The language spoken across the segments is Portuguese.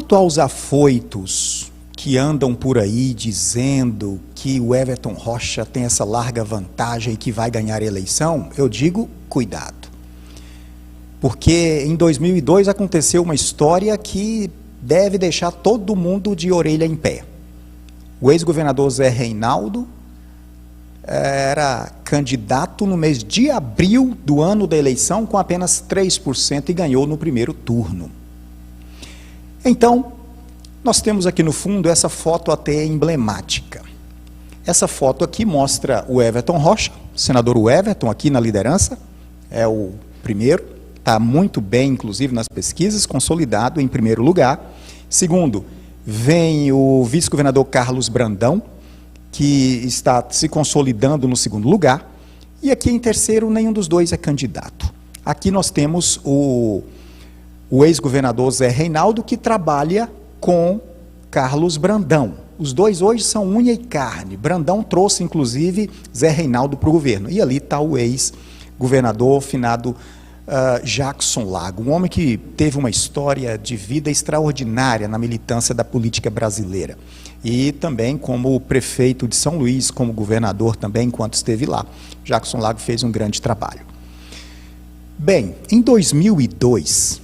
Quanto aos afoitos que andam por aí dizendo que o Everton Rocha tem essa larga vantagem e que vai ganhar a eleição, eu digo cuidado. Porque em 2002 aconteceu uma história que deve deixar todo mundo de orelha em pé. O ex-governador Zé Reinaldo era candidato no mês de abril do ano da eleição com apenas 3% e ganhou no primeiro turno. Então, nós temos aqui no fundo essa foto até emblemática. Essa foto aqui mostra o Everton Rocha, o senador Everton aqui na liderança, é o primeiro, está muito bem, inclusive, nas pesquisas, consolidado em primeiro lugar. Segundo, vem o vice-governador Carlos Brandão, que está se consolidando no segundo lugar. E aqui em terceiro, nenhum dos dois é candidato. Aqui nós temos o ex-governador Zé Reinaldo, que trabalha com Carlos Brandão. Os dois hoje são unha e carne. Brandão trouxe, inclusive, Zé Reinaldo para o governo. E ali está o ex-governador finado Jackson Lago, um homem que teve uma história de vida extraordinária na militância da política brasileira. E também como prefeito de São Luís, como governador também, enquanto esteve lá. Jackson Lago fez um grande trabalho. Bem, em 2002,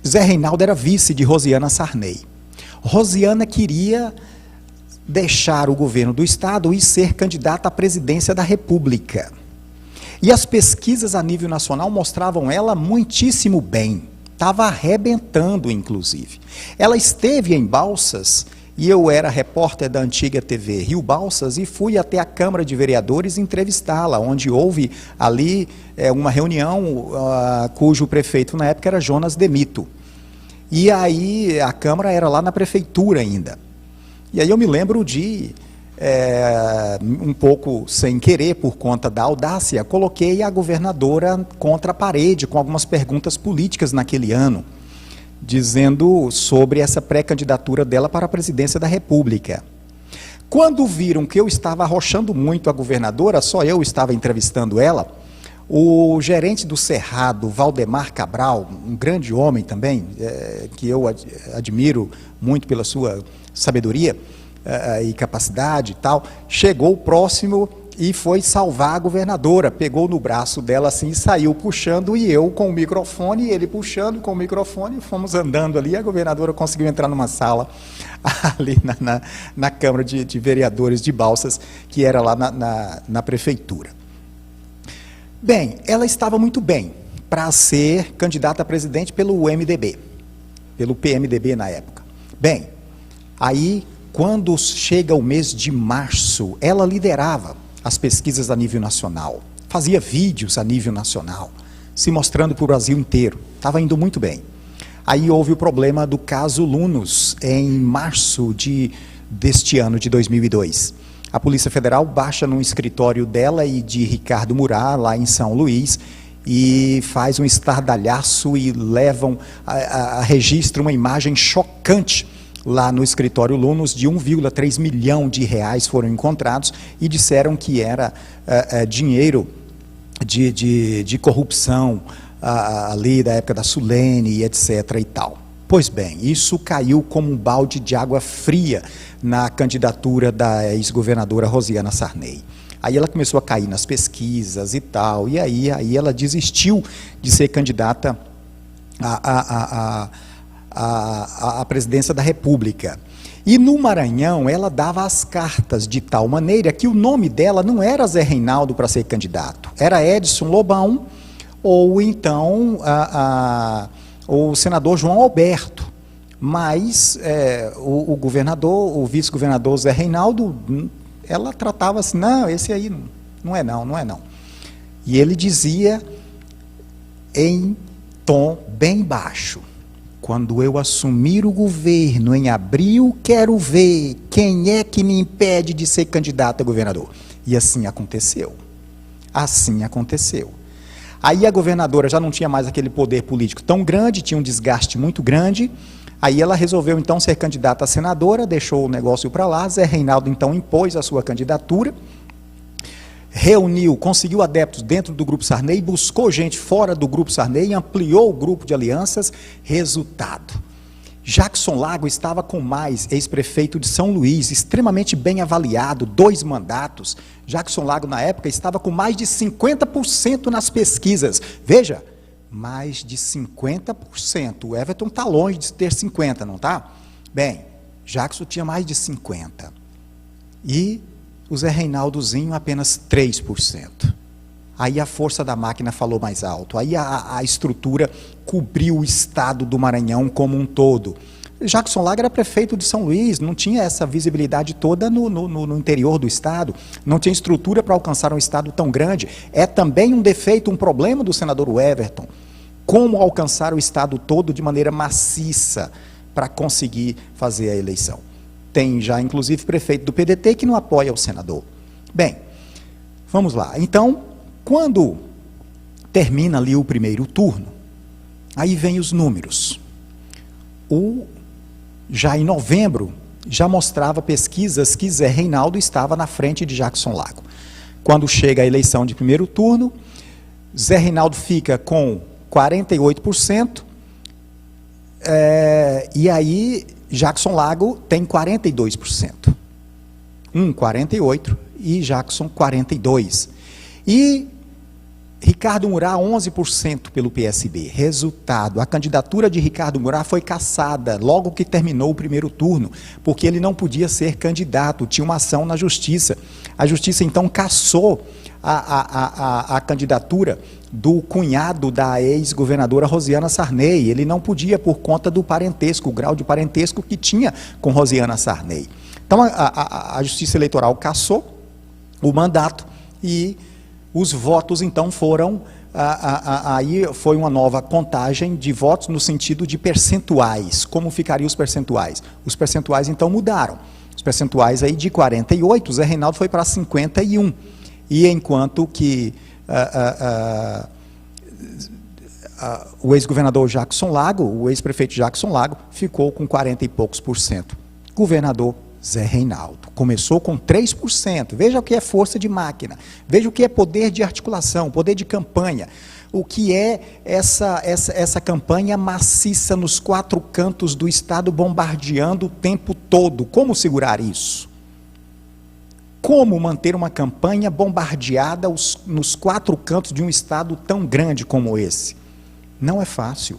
Zé Reinaldo era vice de Rosiana Sarney. Rosiana queria deixar o governo do estado e ser candidata à presidência da República. E as pesquisas a nível nacional mostravam ela muitíssimo bem. Estava arrebentando, inclusive. Ela esteve em Balsas, e eu era repórter da antiga TV Rio Balsas, e fui até a Câmara de Vereadores entrevistá-la, onde houve ali uma reunião cujo prefeito na época era Jonas Demito. E aí a Câmara era lá na prefeitura ainda. E aí eu me lembro de, um pouco sem querer, por conta da audácia, coloquei a governadora contra a parede com algumas perguntas políticas naquele ano, dizendo sobre essa pré-candidatura dela para a presidência da República. Quando viram que eu estava arrochando muito a governadora, só eu estava entrevistando ela, o gerente do Cerrado, Valdemar Cabral, um grande homem também, que eu admiro muito pela sua sabedoria e capacidade e tal, chegou próximo e foi salvar a governadora, pegou no braço dela assim e saiu puxando, e eu com o microfone, e ele puxando com o microfone, fomos andando ali, a governadora conseguiu entrar numa sala ali na Câmara de Vereadores de Balsas, que era lá na prefeitura. Bem, ela estava muito bem para ser candidata a presidente pelo MDB, pelo PMDB na época. Bem, aí quando chega o mês de março, ela liderava as pesquisas a nível nacional, fazia vídeos a nível nacional, se mostrando para o Brasil inteiro, estava indo muito bem. Aí houve o problema do caso Lunos, em março deste ano, de 2002. A Polícia Federal baixa no escritório dela e de Ricardo Murat, lá em São Luís, e faz um estardalhaço e levam a registro uma imagem chocante lá no escritório Lunos, de 1,3 milhão de reais foram encontrados e disseram que era dinheiro de corrupção ali da época da Sulene, etc. e tal. Pois bem, isso caiu como um balde de água fria na candidatura da ex-governadora Rosiana Sarney. Aí ela começou a cair nas pesquisas e tal, e aí ela desistiu de ser candidata à presidência da República. E no Maranhão ela dava as cartas de tal maneira que o nome dela não era Zé Reinaldo para ser candidato, era Edson Lobão, ou então o senador João Alberto. Mas o governador, o vice-governador Zé Reinaldo, ela tratava assim, não, esse aí não é não. E ele dizia em tom bem baixo: quando eu assumir o governo em abril, quero ver quem é que me impede de ser candidato a governador. E assim aconteceu. Assim aconteceu. Aí a governadora já não tinha mais aquele poder político tão grande, tinha um desgaste muito grande. Aí ela resolveu então ser candidata a senadora, deixou o negócio para lá. Zé Reinaldo então impôs a sua candidatura. reuniu, conseguiu adeptos dentro do Grupo Sarney, buscou gente fora do Grupo Sarney, ampliou o grupo de alianças. Resultado: Jackson Lago estava com mais, ex-prefeito de São Luís, extremamente bem avaliado, 2 mandatos. Jackson Lago, na época, estava com mais de 50% nas pesquisas. Veja, mais de 50%. O Everton está longe de ter 50%, não está? Bem, Jackson tinha mais de 50%. E o Zé Reinaldozinho apenas 3%. Aí a força da máquina falou mais alto. Aí a estrutura cobriu o estado do Maranhão como um todo. Jackson Lago era prefeito de São Luís, não tinha essa visibilidade toda no interior do estado, não tinha estrutura para alcançar um estado tão grande. É também um defeito, um problema do senador Everton, como alcançar o estado todo de maneira maciça para conseguir fazer a eleição. Tem já, inclusive, prefeito do PDT que não apoia o senador. Bem, vamos lá. Então, quando termina ali o primeiro turno, aí vem os números. Já em novembro, já mostrava pesquisas que Zé Reinaldo estava na frente de Jackson Lago. Quando chega a eleição de primeiro turno, Zé Reinaldo fica com 48%, e aí Jackson Lago tem 42%. 48% e Jackson 42%. E Ricardo Murá, 11% pelo PSB. Resultado: a candidatura de Ricardo Murá foi cassada logo que terminou o primeiro turno, porque ele não podia ser candidato, tinha uma ação na Justiça. A Justiça, então, cassou a candidatura do cunhado da ex-governadora Rosiana Sarney. Ele não podia por conta do parentesco, o grau de parentesco que tinha com Rosiana Sarney. Então, a Justiça Eleitoral cassou o mandato e os votos, então, foram... aí foi uma nova contagem de votos no sentido de percentuais. Como ficariam os percentuais? Os percentuais, então, mudaram. Os percentuais aí de 48%, o Zé Reinaldo foi para 51%. E enquanto que o ex-governador Jackson Lago, o ex-prefeito Jackson Lago, ficou com 40 e poucos por cento. Governador Zé Reinaldo começou com 3%. Veja o que é força de máquina, veja o que é poder de articulação, poder de campanha, o que é essa campanha maciça nos 4 cantos do estado, bombardeando o tempo todo. Como segurar isso? Como manter uma campanha bombardeada nos 4 cantos de um estado tão grande como esse? Não é fácil.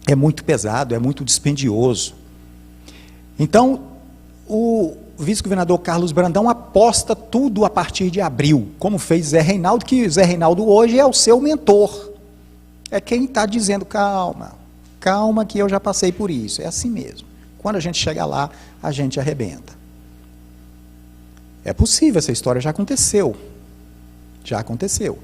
É muito pesado, é muito dispendioso. Então, o vice-governador Carlos Brandão aposta tudo a partir de abril, como fez Zé Reinaldo, que Zé Reinaldo hoje é o seu mentor. É quem está dizendo: calma, calma que eu já passei por isso. É assim mesmo. Quando a gente chega lá, a gente arrebenta. É possível, essa história já aconteceu. Já aconteceu.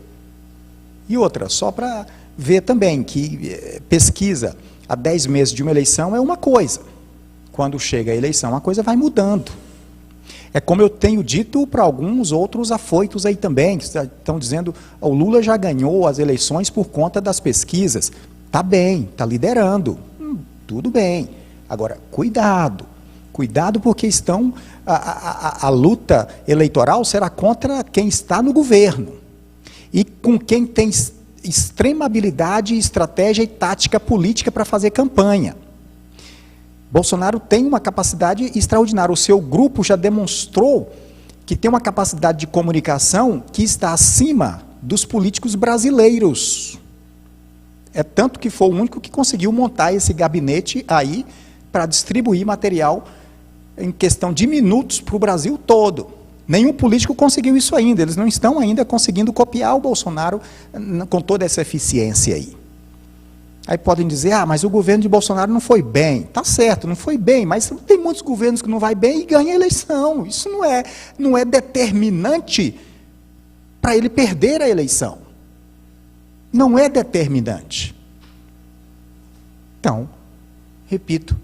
E outra, só para ver também que pesquisa há 10 meses de uma eleição é uma coisa. Quando chega a eleição, a coisa vai mudando. É como eu tenho dito para alguns outros afoitos aí também, que estão dizendo: o Lula já ganhou as eleições por conta das pesquisas. Está bem, está liderando. Tudo bem. Agora, cuidado. Cuidado, porque a luta eleitoral será contra quem está no governo e com quem tem extrema habilidade, estratégia e tática política para fazer campanha. Bolsonaro tem uma capacidade extraordinária. O seu grupo já demonstrou que tem uma capacidade de comunicação que está acima dos políticos brasileiros. É tanto que foi o único que conseguiu montar esse gabinete aí para distribuir material em questão de minutos para o Brasil todo. Nenhum político conseguiu isso ainda. Eles não estão ainda conseguindo copiar o Bolsonaro com toda essa eficiência aí. Aí podem dizer: mas o governo de Bolsonaro não foi bem. Tá certo, não foi bem, mas tem muitos governos que não vai bem e ganha a eleição. Isso não é determinante para ele perder a eleição. Não é determinante. Então, repito,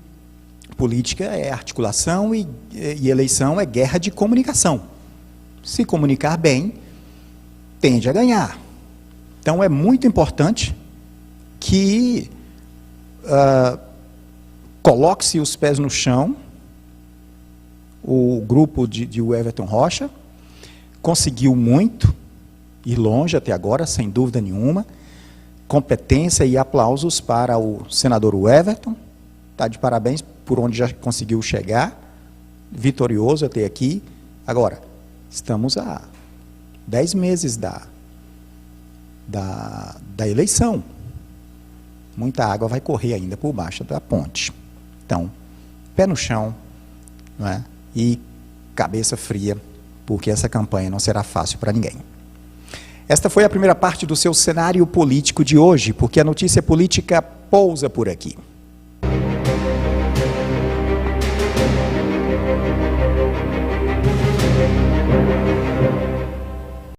política é articulação e eleição é guerra de comunicação. Se comunicar bem, tende a ganhar. Então, é muito importante que coloque-se os pés no chão, o grupo de Everton Rocha, conseguiu muito, ir longe até agora, sem dúvida nenhuma. Competência e aplausos para o senador Everton, está de parabéns por onde já conseguiu chegar, vitorioso até aqui. Agora, estamos a 10 meses da eleição. Muita água vai correr ainda por baixo da ponte. Então, pé no chão, não é? E cabeça fria, porque essa campanha não será fácil para ninguém. Esta foi a primeira parte do seu cenário político de hoje, porque a notícia política pousa por aqui.